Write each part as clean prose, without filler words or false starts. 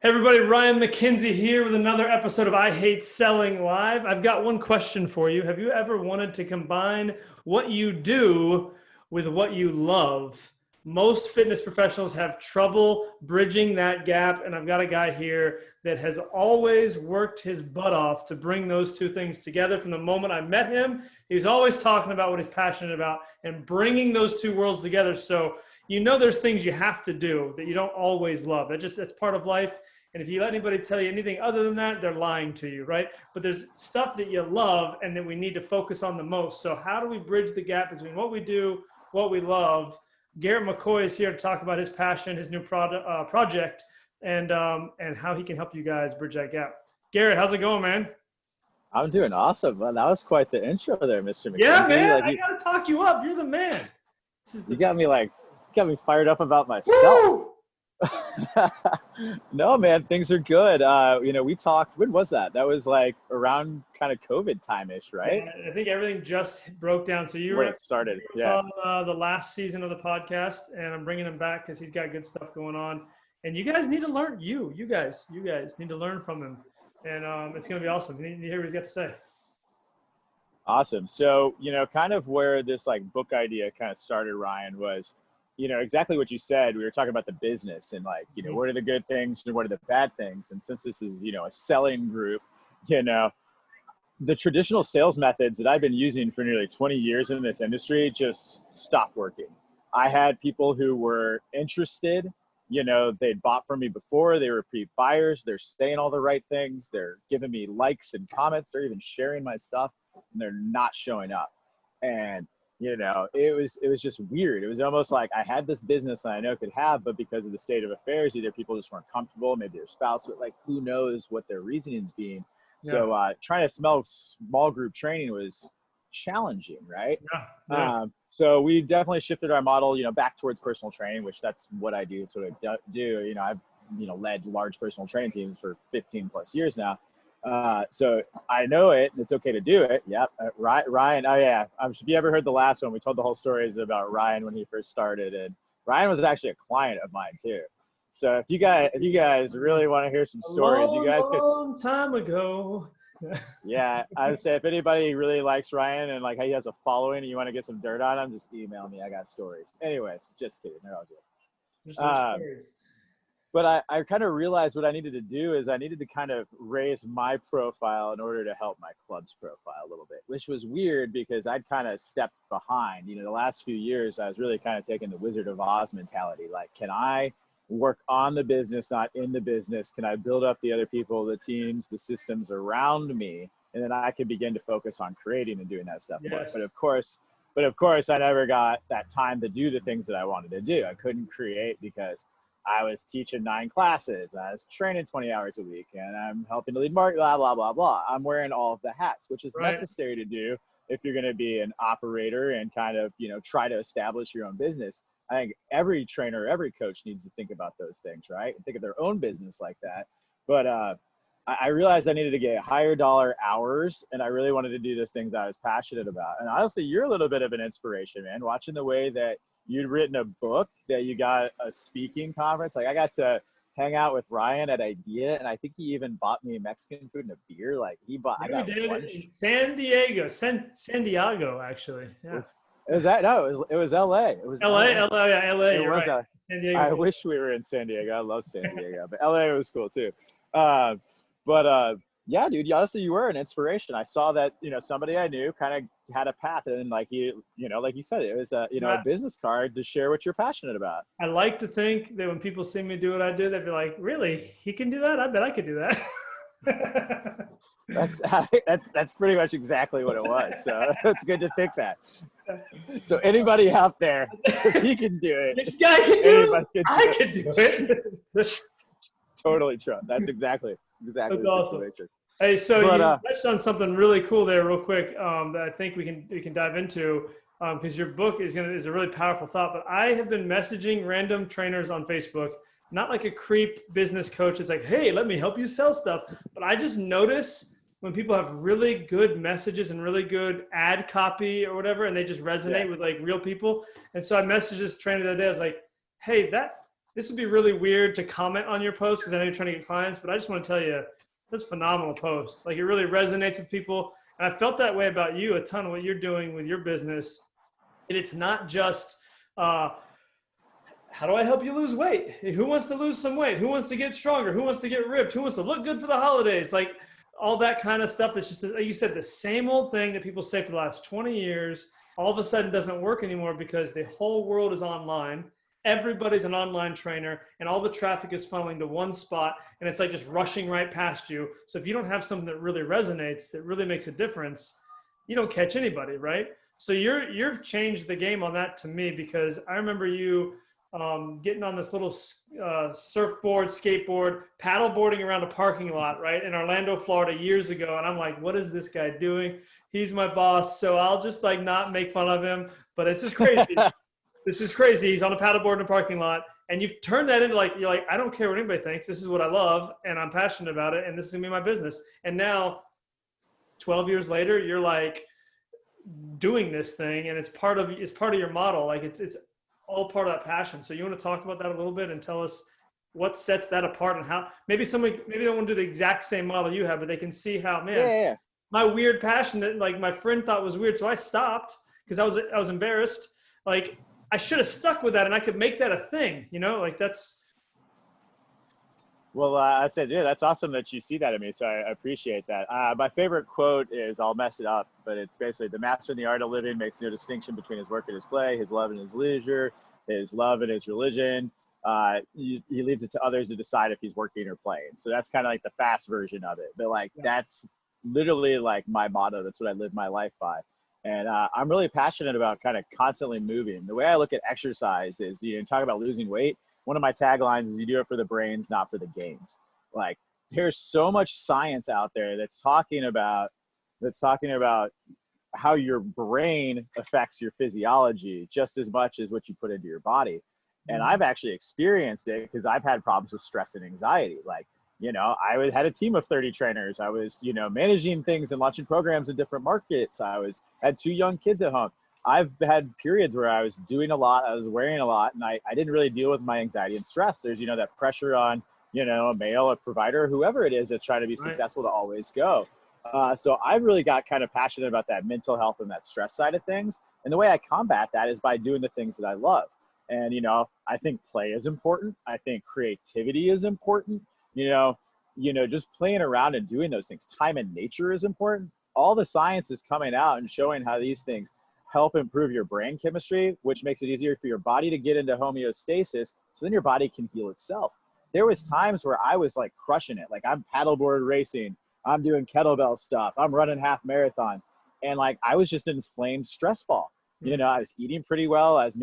Hey everybody, Ryan McKenzie here with another episode of I Hate Selling Live. I've got one question for you. Have you ever wanted to combine what you do with what you love? Most fitness professionals have trouble bridging that gap, and I've got a guy here that has always worked his butt off to bring those two things together. From the moment I met him, he was always talking about what he's passionate about and bringing those two worlds together. So you know there's things you have to do that you don't always love. That's part of life. And if you let anybody tell you anything other than that, they're lying to you, right? But there's stuff that you love and that we need to focus on the most. So how do we bridge the gap between what we do, what we love? Garrett McCoy is here to talk about his passion, his new project, and how he can help you guys bridge that gap. Garrett, how's it going, man? I'm doing awesome. Well, that was quite the intro there, Mr. McKenzie. Yeah, man, I got to talk you up. You're the man. You got me fired up about myself. Woo! No, man, things are good. We talked, when was that? That was like around kind of COVID time-ish, right? Yeah, I think everything just broke down. So you were started. Yeah. On the last season of the podcast, and I'm bringing him back because he's got good stuff going on. And you guys need to learn, you guys need to learn from him. And it's going to be awesome. You need to hear what he's got to say. Awesome. So, kind of where this like book idea kind of started, Ryan, was, exactly what you said. We were talking about the business and like, what are the good things and what are the bad things? And since this is, a selling group, the traditional sales methods that I've been using for nearly 20 years in this industry just stopped working. I had people who were interested, they'd bought from me before, they were repeat buyers, they're saying all the right things, they're giving me likes and comments, they're even sharing my stuff, and they're not showing up. And it was just weird. It was almost like I had this business that I know could have, but because of the state of affairs, either people just weren't comfortable, maybe their spouse, but like who knows what their reasoning's being. Yeah. So trying to small group training was challenging, right? Yeah. So we definitely shifted our model, back towards personal training, which that's what I do. It's what I do. I've led large personal training teams for 15 plus years now. So I know it, and it's okay to do it. Yep. Ryan. Oh yeah. If you ever heard the last one, we told the whole stories about Ryan when he first started, and Ryan was actually a client of mine too. So if you guys really want to hear some stories, you guys could. Long time ago. Yeah. I would say if anybody really likes Ryan and like he has a following and you want to get some dirt on him, just email me. I got stories. Anyways, just kidding. They're all good. Stories. But I kind of realized what I needed to do is I needed to kind of raise my profile in order to help my club's profile a little bit, which was weird because I'd kind of stepped behind. The last few years, I was really kind of taking the Wizard of Oz mentality. Like, can I work on the business, not in the business? Can I build up the other people, the teams, the systems around me? And then I could begin to focus on creating and doing that stuff. Yes. But of course, I never got that time to do the things that I wanted to do. I couldn't create because I was teaching 9 classes, I was training 20 hours a week, and I'm helping to lead market, blah, blah, blah, blah. I'm wearing all of the hats, which is necessary to do if you're going to be an operator and kind of, try to establish your own business. I think every trainer, every coach needs to think about those things, right? And think of their own business like that. But I realized I needed to get higher dollar hours, and I really wanted to do those things I was passionate about. And honestly, you're a little bit of an inspiration, man, watching the way that you'd written a book, that you got a speaking conference. Like I got to hang out with Ryan at IDEA, and I think he even bought me Mexican food and a beer. Like he bought. Yeah, I got lunch. In San Diego, actually. Yeah. It was that? No, it was LA. It was LA. Yeah, LA. It was right. San Diego. I wish we were in San Diego. I love San Diego, but LA was cool too. Yeah, dude, honestly, you were an inspiration. I saw that, somebody I knew kind of had a path, and like like you said, it was a business card to share what you're passionate about. I like to think that when people see me do what I do, they'd be like, really? He can do that? I bet I could do that. That's pretty much exactly what it was. So it's good to think that. So anybody out there, if he can do it, this guy can do it. I can do it. Totally true. That's exactly. That's awesome. Hey, so you touched on something really cool there real quick that I think we can dive into because your book is a really powerful thought. But I have been messaging random trainers on Facebook, not like a creep business coach. It's like, hey, let me help you sell stuff. But I just notice when people have really good messages and really good ad copy or whatever, and they just resonate with like real people. And so I messaged this trainer the other day. I was like, hey, that this would be really weird to comment on your post because I know you're trying to get clients, but I just want to tell you, that's a phenomenal post. Like, it really resonates with people. And I felt that way about you a ton, what you're doing with your business. And it's not just, how do I help you lose weight? Who wants to lose some weight? Who wants to get stronger? Who wants to get ripped? Who wants to look good for the holidays? Like, all that kind of stuff. That's just, like you said, the same old thing that people say for the last 20 years, all of a sudden doesn't work anymore because the whole world is online. Everybody's an online trainer and all the traffic is funneling to one spot and it's like just rushing right past you. So if you don't have something that really resonates, that really makes a difference, you don't catch anybody, right? So you've changed the game on that to me, because I remember you getting on this little surfboard, skateboard, paddle boarding around a parking lot, right, in Orlando, Florida years ago. And I'm like, what is this guy doing? He's my boss, so I'll just like not make fun of him. But it's just crazy. This is crazy. He's on a paddleboard in a parking lot, and you've turned that into like, you're like, I don't care what anybody thinks. This is what I love, and I'm passionate about it, and this is gonna be my business. And now, 12 years later, you're like doing this thing, and it's part of your model. Like it's all part of that passion. So you want to talk about that a little bit and tell us what sets that apart, and how maybe they don't want to do the exact same model you have, but they can see how, man, my weird passion that like my friend thought was weird, so I stopped because I was embarrassed. Like, I should have stuck with that, and I could make that a thing, like that's. Well, I said, yeah, that's awesome that you see that in me. So I appreciate that. My favorite quote is, I'll mess it up, but it's basically, the master in the art of living makes no distinction between his work and his play, his love and his leisure, his love and his religion. He leaves it to others to decide if he's working or playing. So that's kind of like the fast version of it. But like, that's literally like my motto. That's what I live my life by. And I'm really passionate about kind of constantly moving. The way I look at exercise is, talk about losing weight. One of my taglines is, you do it for the brains, not for the gains. Like, there's so much science out there that's talking about how your brain affects your physiology just as much as what you put into your body. And I've actually experienced it because I've had problems with stress and anxiety. Like, I had a team of 30 trainers. I was, managing things and launching programs in different markets. Had 2 young kids at home. I've had periods where I was doing a lot, I was wearing a lot, and I didn't really deal with my anxiety and stress. There's, that pressure on, a male, a provider, whoever it is that's trying to be successful to always go. So I've really got kind of passionate about that mental health and that stress side of things. And the way I combat that is by doing the things that I love. And, I think play is important. I think creativity is important. Just playing around and doing those things. Time and nature is important. All the science is coming out and showing how these things help improve your brain chemistry, which makes it easier for your body to get into homeostasis, so then your body can heal itself. There was times where I was like crushing it. Like, I'm paddleboard racing, I'm doing kettlebell stuff, I'm running half marathons. And like, I was just an inflamed stress ball. I was eating pretty well. I was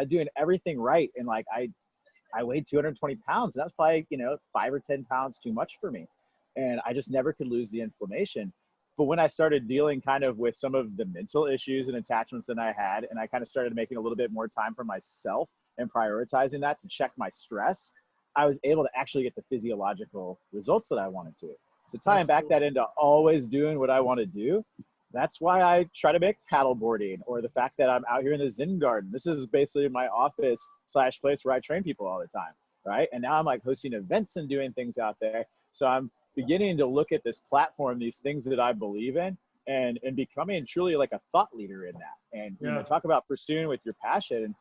doing everything right. And like, I weighed 220 pounds. And that was probably, 5 or 10 pounds too much for me. And I just never could lose the inflammation. But when I started dealing kind of with some of the mental issues and attachments that I had, and I kind of started making a little bit more time for myself and prioritizing that to check my stress, I was able to actually get the physiological results that I wanted to. So tying back that into always doing what I want to do, that's why I try to make paddleboarding, or the fact that I'm out here in the Zen garden. This is basically my office / place where I train people all the time, right? And now I'm like hosting events and doing things out there. So I'm beginning to look at this platform, these things that I believe in, and becoming truly like a thought leader in that. And talk about pursuing with your passion,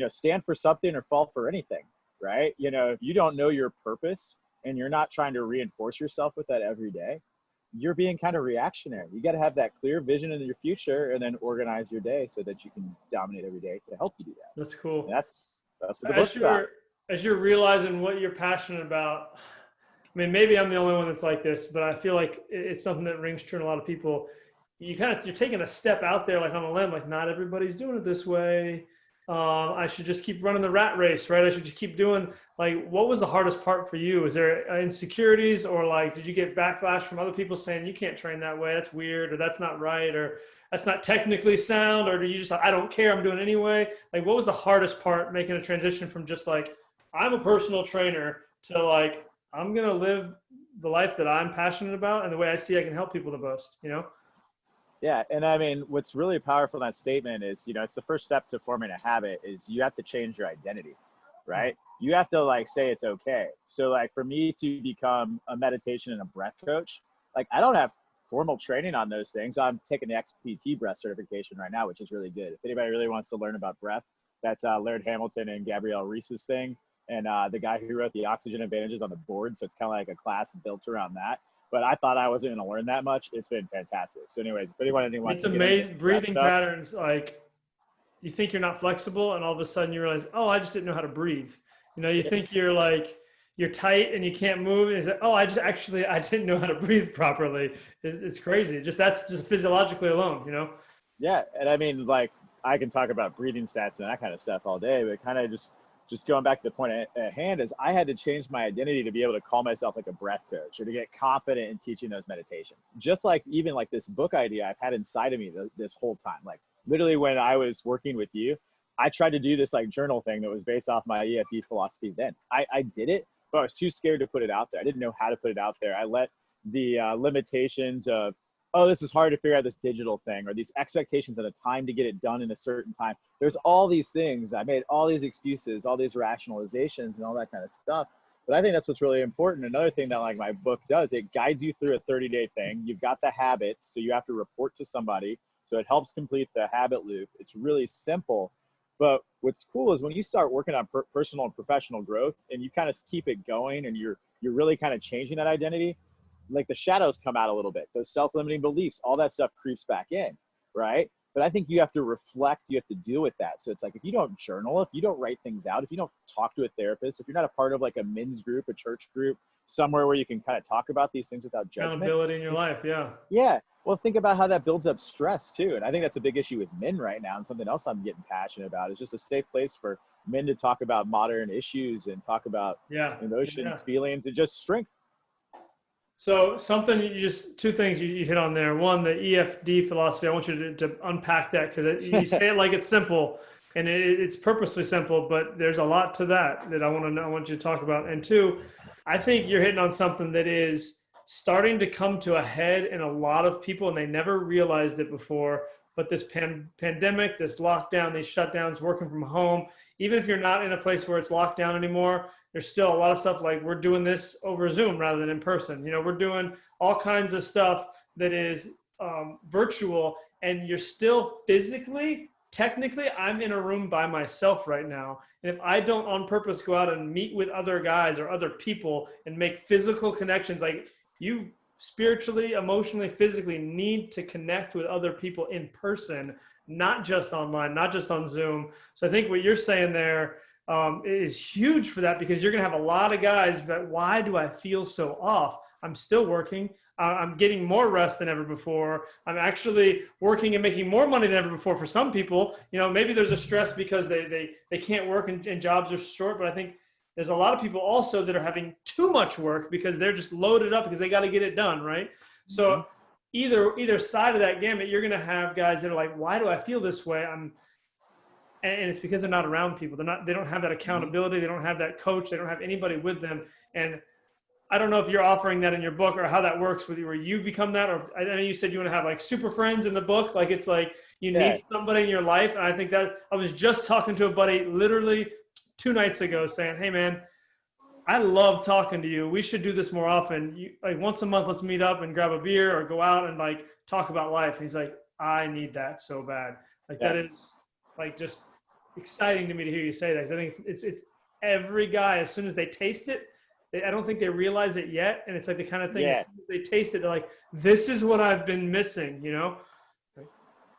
stand for something or fall for anything, right? If you don't know your purpose and you're not trying to reinforce yourself with that every day, you're being kind of reactionary. You got to have that clear vision in your future and then organize your day so that you can dominate every day to help you do that. That's cool. And that's what the book's about. As you're realizing what you're passionate about, I mean, maybe I'm the only one that's like this, but I feel like it's something that rings true in a lot of people. You're taking a step out there, like on a limb, like not everybody's doing it this way. I should just keep running the rat race, right? I should just keep doing, like, what was the hardest part for you? Is there insecurities, or like, did you get backlash from other people saying you can't train that way? That's weird, or that's not right, or that's not technically sound, or do you just, I don't care, I'm doing it anyway? Like, what was the hardest part making a transition from just like, I'm a personal trainer to like, I'm going to live the life that I'm passionate about and the way I see I can help people the most, Yeah. And I mean, what's really powerful in that statement is, it's the first step to forming a habit is you have to change your identity, right? You have to like say it's okay. So like for me to become a meditation and a breath coach, like I don't have formal training on those things. I'm taking the XPT breath certification right now, which is really good. If anybody really wants to learn about breath, that's Laird Hamilton and Gabrielle Reese's thing. And the guy who wrote the Oxygen Advantages on the board. So it's kind of like a class built around that. But I thought I wasn't going to learn that much. It's been fantastic. So anyways, if anyone wants It's to get into amazing. Breathing stuff, patterns, like you think you're not flexible and all of a sudden you realize, oh, I just didn't know how to breathe. You know, you think you're like, you're tight and you can't move. And it's like, oh, I didn't know how to breathe properly. It's crazy. That's just physiologically alone, you know? yeah. And I mean, like I can talk about breathing stats and that kind of stuff all day, but kind of just going back to the point at hand is I had to change my identity to be able to call myself like a breath coach or to get confident in teaching those meditations. Just like even like this book idea I've had inside of me this whole time. Like literally when I was working with you, I tried to do this like journal thing that was based off my EFD philosophy then. I did it, but I was too scared to put it out there. I didn't know how to put it out there. I let the limitations of, oh, this is hard to figure out this digital thing, or these expectations at a time to get it done in a certain time. There's all these things. I made all these excuses, all these rationalizations and all that kind of stuff. But I think that's what's really important. Another thing that like my book does, it guides you through a 30-day thing. You've got the habits, so you have to report to somebody. So it helps complete the habit loop. It's really simple. But what's cool is when you start working on personal and professional growth and you kind of keep it going and you're really kind of changing that identity, like the shadows come out a little bit, those self-limiting beliefs, all that stuff creeps back in, right? But I think you have to reflect, you have to deal with that. So it's like, if you don't journal, if you don't write things out, if you don't talk to a therapist, if you're not a part of like a men's group, a church group, somewhere where you can kind of talk about these things without judgment. Accountability in your life, yeah. Yeah. Well, think about how that builds up stress too. And I think that's a big issue with men right now. And something else I'm getting passionate about is just a safe place for men to talk about modern issues and talk about emotions, feelings, and just strength. So two things you hit on there. One, the EFD philosophy. I want you to unpack that because you say it like it's simple, and it's purposely simple, but there's a lot to that I want to know. I want you to talk about. And two, I think you're hitting on something that is starting to come to a head in a lot of people, and they never realized it before. But this pandemic, this lockdown, these shutdowns, working from home, even if you're not in a place where it's locked down anymore, there's still a lot of stuff like we're doing this over Zoom rather than in person. You know, we're doing all kinds of stuff that is virtual, and you're still technically, I'm in a room by myself right now. And if I don't on purpose go out and meet with other guys or other people and make physical connections, like you spiritually, emotionally, physically need to connect with other people in person, not just online, not just on Zoom. So I think what you're saying there is huge for that, because you're going to have a lot of guys that, why do I feel so off? I'm still working. I'm getting more rest than ever before. I'm actually working and making more money than ever before. For some people, you know, maybe there's a stress because they can't work and jobs are short, but I think there's a lot of people also that are having too much work because they're just loaded up because they got to get it done, right? So either side of that gamut, you're going to have guys that are like, why do I feel this way? And it's because they're not around people. They don't have that accountability. They don't have that coach. They don't have anybody with them. And I don't know if you're offering that in your book or how that works with you, where you become that, or I know you said you want to have like super friends in the book. Like it's like you need somebody in your life. And I think that I was just talking to a buddy literally 2 nights ago saying, hey man, I love talking to you. We should do this more often. Like once a month, let's meet up and grab a beer or go out and like talk about life. And he's like, I need that so bad. Like that is like just exciting to me to hear you say that. 'Cause I think it's every guy, as soon as they taste it, I don't think they realize it yet. And it's like the kind of thing, as soon as they taste it, they're like, this is what I've been missing, you know?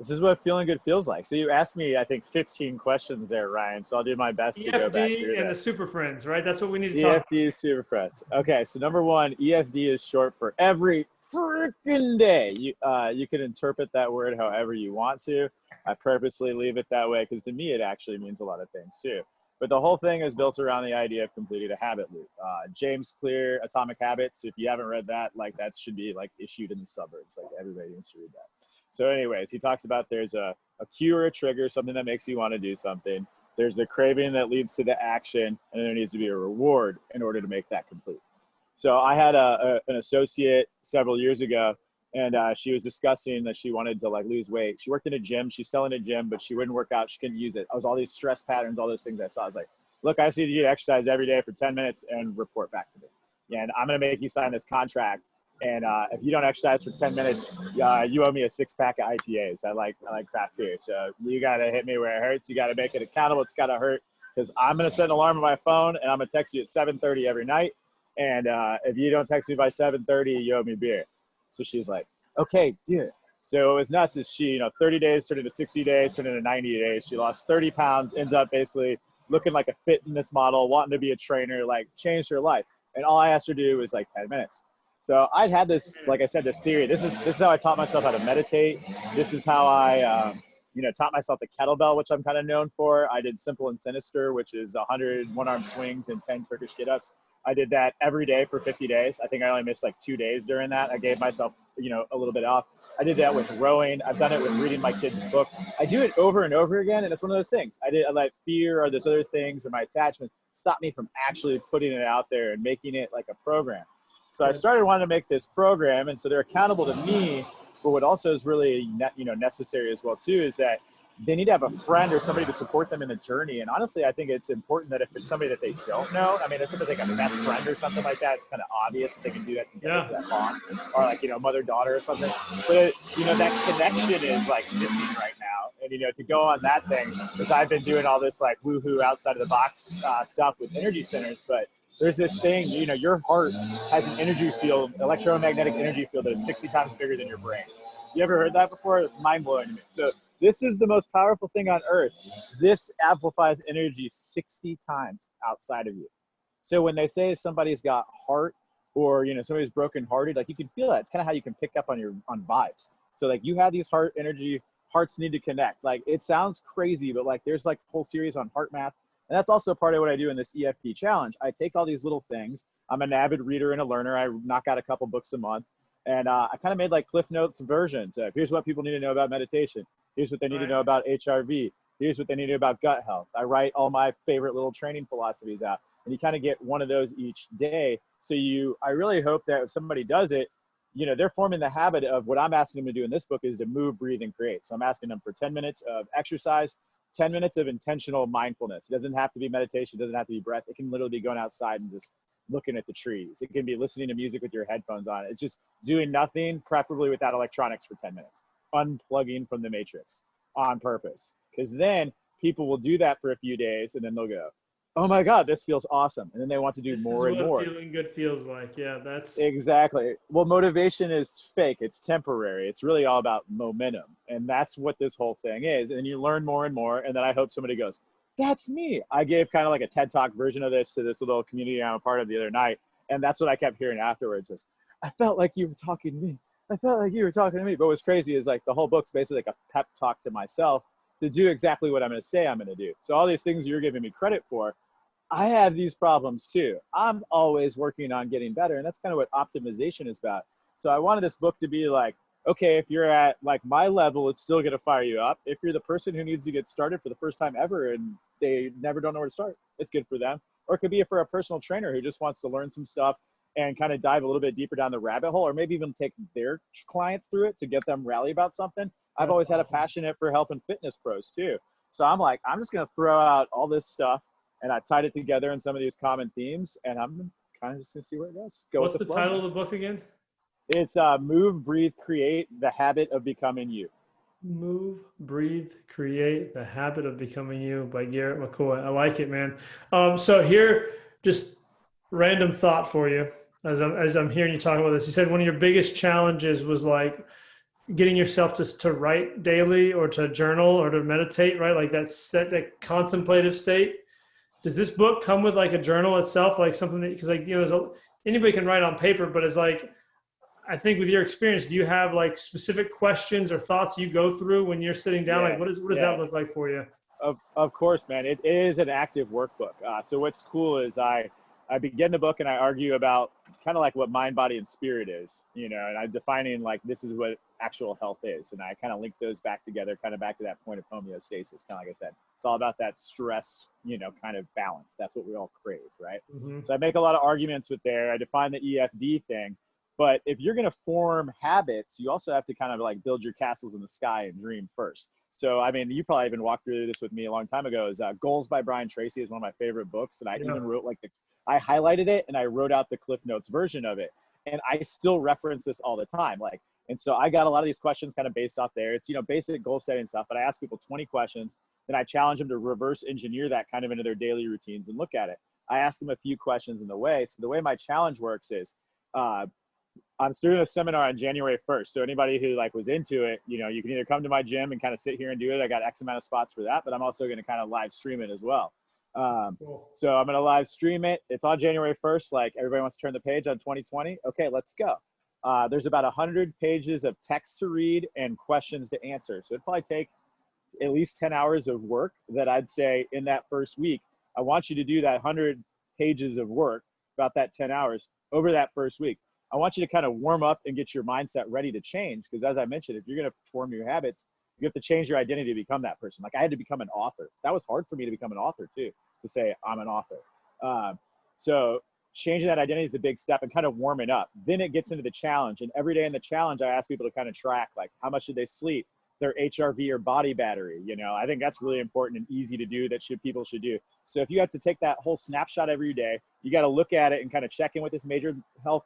This is what feeling good feels like. So you asked me, I think, 15 questions there, Ryan. So I'll do my best to go back through and that. the super friends, right? That's what we need to talk about. EFD super friends. Okay, so number one, EFD is short for every freaking day. You can interpret that word however you want to. I purposely leave it that way because to me it actually means a lot of things too. But the whole thing is built around the idea of completing a habit loop. James Clear, Atomic Habits. If you haven't read that, like that should be like issued in the suburbs. Like everybody needs to read that. So anyways, he talks about there's a cue or a trigger, something that makes you want to do something. There's the craving that leads to the action, and there needs to be a reward in order to make that complete. So I had an associate several years ago, and she was discussing that she wanted to like lose weight. She worked in a gym. She's selling a gym, but she wouldn't work out. She couldn't use it. I was all these stress patterns, all those things I saw. I was like, look, I see you exercise every day for 10 minutes and report back to me. And I'm going to make you sign this contract. And if you don't exercise for 10 minutes, you owe me a 6-pack of IPAs. I like craft beer. So you got to hit me where it hurts. You got to make it accountable. It's got to hurt, because I'm going to set an alarm on my phone, and I'm going to text you at 7:30 every night. And if you don't text me by 7:30, you owe me beer. So she's like, okay, do it. So it was nuts. As she, 30 days turned into 60 days, turned into 90 days. She lost 30 pounds, ends up basically looking like a fitness model, wanting to be a trainer, like changed her life. And all I asked her to do was like 10 minutes. So I'd had this, like I said, this theory. This is how I taught myself how to meditate. This is how I, taught myself the kettlebell, which I'm kind of known for. I did simple and sinister, which is 100 one-arm swings and 10 Turkish get-ups. I did that every day for 50 days. I think I only missed like 2 days during that. I gave myself, a little bit off. I did that with rowing. I've done it with reading my kids' book. I do it over and over again, and it's one of those things. I let fear or those other things or my attachment stop me from actually putting it out there and making it like a program. So I started wanting to make this program, and so they're accountable to me. But what also is really necessary as well too is that they need to have a friend or somebody to support them in the journey. And honestly, I think it's important that if it's somebody that they don't know, I mean, it's something like a best friend or something like that, it's kind of obvious that they can do that together for that long, or like, mother-daughter or something. But, that connection is like missing right now. And, to go on that thing, because I've been doing all this like woohoo outside of the box stuff with energy centers, but there's this thing, your heart has an energy field, electromagnetic energy field that is 60 times bigger than your brain. You ever heard that before? It's mind-blowing to me. So this is the most powerful thing on earth. This amplifies energy 60 times outside of you. So when they say somebody's got heart or, somebody's brokenhearted, like you can feel that. It's kind of how you can pick up on vibes. So like you have these heart energy, hearts need to connect. Like it sounds crazy, but like there's like a whole series on heart math. And that's also part of what I do in this EFT challenge. I take all these little things. I'm an avid reader and a learner. I knock out a couple books a month. And I kind of made like Cliff Notes versions. Here's what people need to know about meditation. Here's what they need to know about HRV. Here's what they need to know about gut health. I write all my favorite little training philosophies out. And you kind of get one of those each day. So I really hope that if somebody does it, they're forming the habit of what I'm asking them to do in this book is to move, breathe, and create. So I'm asking them for 10 minutes of exercise, 10 minutes of intentional mindfulness. It doesn't have to be meditation. It doesn't have to be breath. It can literally be going outside and just looking at the trees. It can be listening to music with your headphones on. It's just doing nothing, preferably without electronics for 10 minutes, unplugging from the matrix on purpose. Because then people will do that for a few days and then they'll go, oh my God, this feels awesome. And then they want to do more and more. Feeling good feels like. Yeah, that's exactly. Well, motivation is fake. It's temporary. It's really all about momentum. And that's what this whole thing is. And you learn more and more. And then I hope somebody goes, that's me. I gave kind of like a TED Talk version of this to this little community I'm a part of the other night. And that's what I kept hearing afterwards was, I felt like you were talking to me. I felt like you were talking to me. But what's crazy is like the whole book's basically like a pep talk to myself to do exactly what I'm going to say I'm going to do. So all these things you're giving me credit for, I have these problems too. I'm always working on getting better. And that's kind of what optimization is about. So I wanted this book to be like, okay, if you're at like my level, it's still going to fire you up. If you're the person who needs to get started for the first time ever and they never don't know where to start, it's good for them. Or it could be for a personal trainer who just wants to learn some stuff and kind of dive a little bit deeper down the rabbit hole, or maybe even take their clients through it to get them rally about something. I've always had a passion for helping fitness pros too. So I'm like, I'm just going to throw out all this stuff and I tied it together in some of these common themes and I'm kind of just going to see where it goes. What's the title of the book again? It's Move, Breathe, Create, The Habit of Becoming You. Move, Breathe, Create, The Habit of Becoming You by Garrett McCoy. I like it, man. So here, just random thought for you as I'm hearing you talk about this. You said one of your biggest challenges was like getting yourself to write daily or to journal or to meditate, right? Like that contemplative state. Does this book come with like a journal itself, like something that, because like, anybody can write on paper, but it's like, I think with your experience, do you have like specific questions or thoughts you go through when you're sitting down? Like what does that look like for you? Of course, man. It is an active workbook. So what's cool is I begin the book and I argue about kind of like what mind, body, and spirit is, and I'm defining like this is what actual health is. And I kind of link those back together, kind of back to that point of homeostasis, kind of like I said. It's all about that stress, kind of balance. That's what we all crave, right? Mm-hmm. So I make a lot of arguments with there. I define the EFD thing. But if you're going to form habits, you also have to kind of like build your castles in the sky and dream first. So, I mean, you probably even walked through this with me a long time ago. Is Goals by Brian Tracy is one of my favorite books. And I even wrote I highlighted it and I wrote out the Cliff Notes version of it. And I still reference this all the time. And so I got a lot of these questions kind of based off there. It's, basic goal setting stuff, but I ask people 20 questions. Then I challenge them to reverse engineer that kind of into their daily routines and look at it. I ask them a few questions in the way. So the way my challenge works is, I'm doing a seminar on January 1st. So anybody who was into it, you can either come to my gym and kind of sit here and do it. I got X amount of spots for that, but I'm also going to kind of live stream it as well. Cool. So I'm going to live stream it. It's on January 1st. Everybody wants to turn the page on 2020. Okay, let's go. There's about 100 pages of text to read and questions to answer. So it'd probably take at least 10 hours of work that I'd say in that first week. I want you to do that 100 pages of work, about that 10 hours over that first week. I want you to kind of warm up and get your mindset ready to change. Because as I mentioned, if you're going to form new habits, you have to change your identity to become that person. I had to become an author. That was hard for me to become an author too, to say I'm an author. So changing that identity is a big step and kind of warming up. Then it gets into the challenge. And every day in the challenge, I ask people to kind of track, how much did they sleep, their HRV or body battery. I think that's really important and easy to do that people should do. So if you have to take that whole snapshot every day, you got to look at it and kind of check in with this major health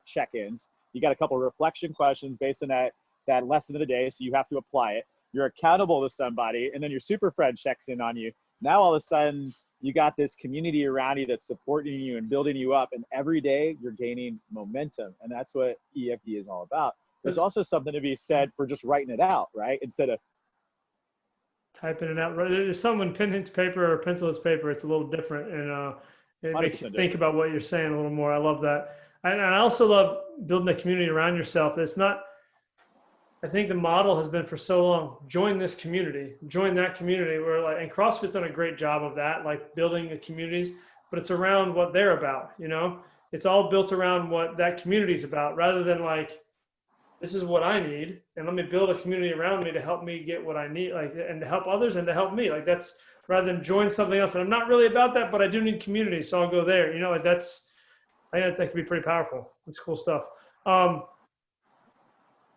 check-ins. You got a couple of reflection questions based on that lesson of the day. So you have to apply it. You're accountable to somebody, and then your super friend checks in on you. Now, all of a sudden, you got this community around you that's supporting you and building you up. And every day you're gaining momentum. And that's what EFD is all about. There's also something to be said for just writing it out, right? Instead of typing it out. There's someone pen hits paper or pencil hits paper. It's a little different. And it makes you think about what you're saying a little more. I love that. And I also love building a community around yourself. It's not, I think the model has been for so long, join this community, join that community where and CrossFit's done a great job of that, building the communities, but it's around what they're about, it's all built around what that community's about rather than this is what I need. And let me build a community around me to help me get what I need, and to help others and to help me. That's rather than join something else. And I'm not really about that, but I do need community. So I'll go there, I think that can be pretty powerful. That's cool stuff.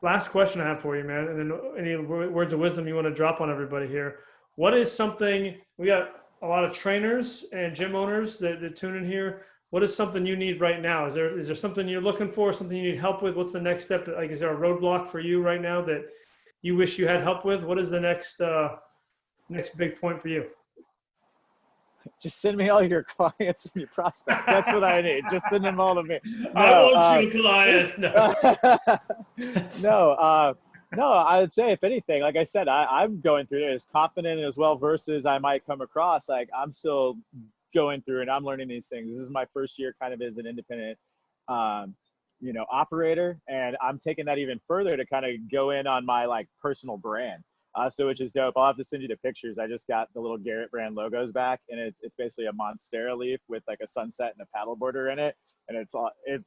Last question I have for you, man, and then any words of wisdom you want to drop on everybody here. What is something, we got a lot of trainers and gym owners that tune in here. What is something you need right now? Is there something you're looking for, something you need help with? What's the next step? Is there a roadblock for you right now that you wish you had help with? What is the next big point for you? Just send me all your clients and your prospects. That's what I need. Just send them all to me. No, I want you clients. No. No, I would say if anything, like I said, I'm going through it as confident and as well versed as I might come across. I'm still going through and I'm learning these things. This is my first year kind of as an independent, operator. And I'm taking that even further to kind of go in on my personal brand. So which is dope. I'll have to send you the pictures. I just got the little Garrett brand logos back, and it's basically a Monstera leaf with a sunset and a paddle border in it. And it's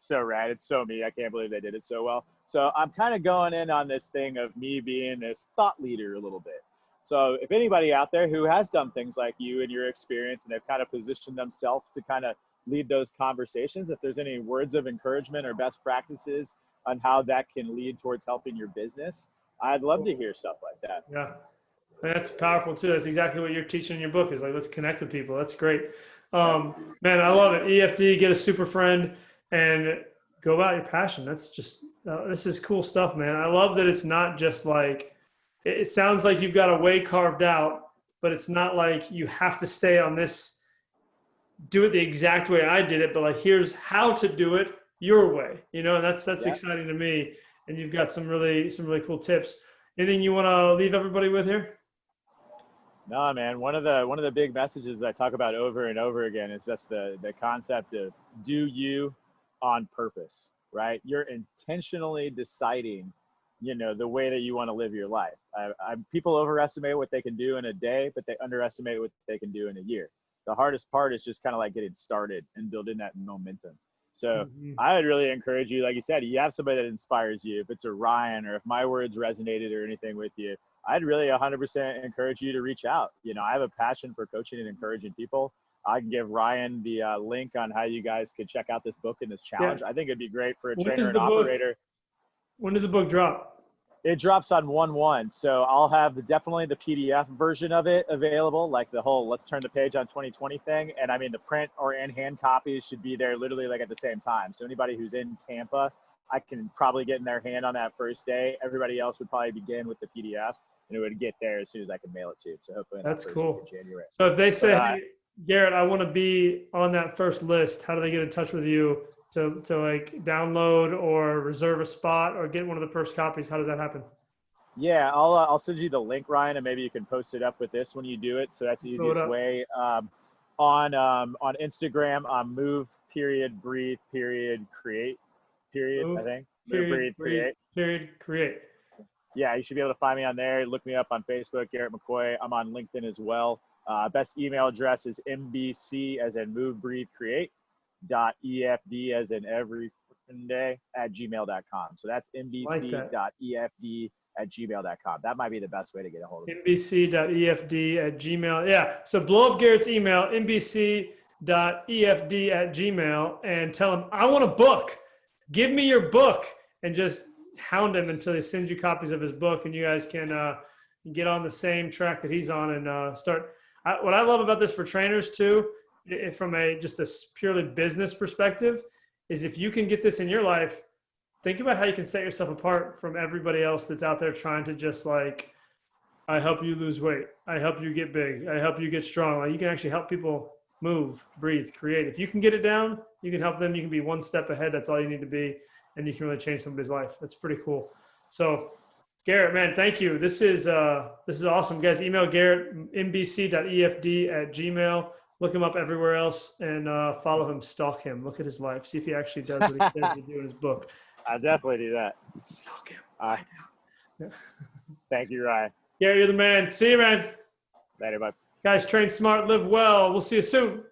so rad. It's so me. I can't believe they did it so well. So I'm kind of going in on this thing of me being this thought leader a little bit. So if anybody out there who has done things like you and your experience, and they've kind of positioned themselves to kind of lead those conversations, if there's any words of encouragement or best practices on how that can lead towards helping your business, I'd love to hear stuff like that. Yeah. And that's powerful too. That's exactly what you're teaching in your book is let's connect with people. That's great. Man, I love it. EFD, get a super friend and go about your passion. That's just, this is cool stuff, man. I love that it's not just it sounds like you've got a way carved out, but it's not like you have to stay on this, do it the exact way I did it, but here's how to do it your way, and that's exciting to me. And you've got some really cool tips. Anything you want to leave everybody with here? No, man. One of the big messages I talk about over and over again is just the concept of do you on purpose, right? You're intentionally deciding, the way that you want to live your life. People overestimate what they can do in a day, but they underestimate what they can do in a year. The hardest part is just kind of getting started and building that momentum. So I would really encourage you, like you said, you have somebody that inspires you. If it's a Ryan or if my words resonated or anything with you, I'd really 100% encourage you to reach out. I have a passion for coaching and encouraging people. I can give Ryan the link on how you guys could check out this book and this challenge. Yeah. I think it'd be great for a trainer and operator. When does the book drop? It drops on 1/1, so I'll have definitely the PDF version of it available, like the whole "let's turn the page on 2020" thing. And I mean, the print or in hand copies should be there literally like at the same time. So anybody who's in Tampa, I can probably get in their hand on that first day. Everybody else would probably begin with the PDF, and it would get there as soon as I can mail it to you. So hopefully That's first cool. week of January. So if they say, But, hey, Garrett, I want to be on that first list, how do they get in touch with you to like download or reserve a spot or get one of the first copies? How does that happen? yeah, I'll send you the link, Ryan, and maybe you can post it up with this when you do it. So that's the easiest way. On Instagram, move.breathe.create. Move, I think move, period, breathe, create. create. Yeah, you should be able to find me on there. Look me up on Facebook, Garrett McCoy. I'm on LinkedIn as well. Best email address is mbc as in move, breathe, create .efd as in every day @gmail.com. So that's mbc.efd@gmail.com. That might be the best way to get a hold of me. mbc.efd@gmail. Yeah. So blow up Garrett's email, mbc.efd@gmail, and tell him, I want a book. Give me your book, and just hound him until he sends you copies of his book, and you guys can get on the same track that he's on and start. What I love about this for trainers too, from just a purely business perspective, is if you can get this in your life, think about how you can set yourself apart from everybody else that's out there trying to just like, I help you lose weight. I help you get big. I help you get strong. Like, you can actually help people move, breathe, create. If you can get it down, you can help them. You can be one step ahead. That's all you need to be. And you can really change somebody's life. That's pretty cool. So Garrett, man, thank you. This is awesome. Guys, email Garrett, mbc.efd@gmail. Look him up everywhere else and follow him, stalk him, look at his life, see if he actually does what he says to do in his book. I'll definitely do that. Stalk him. Thank you, Ryan. Garrett, you're the man. See you, man. Later, bud. Guys, train smart, live well. We'll see you soon.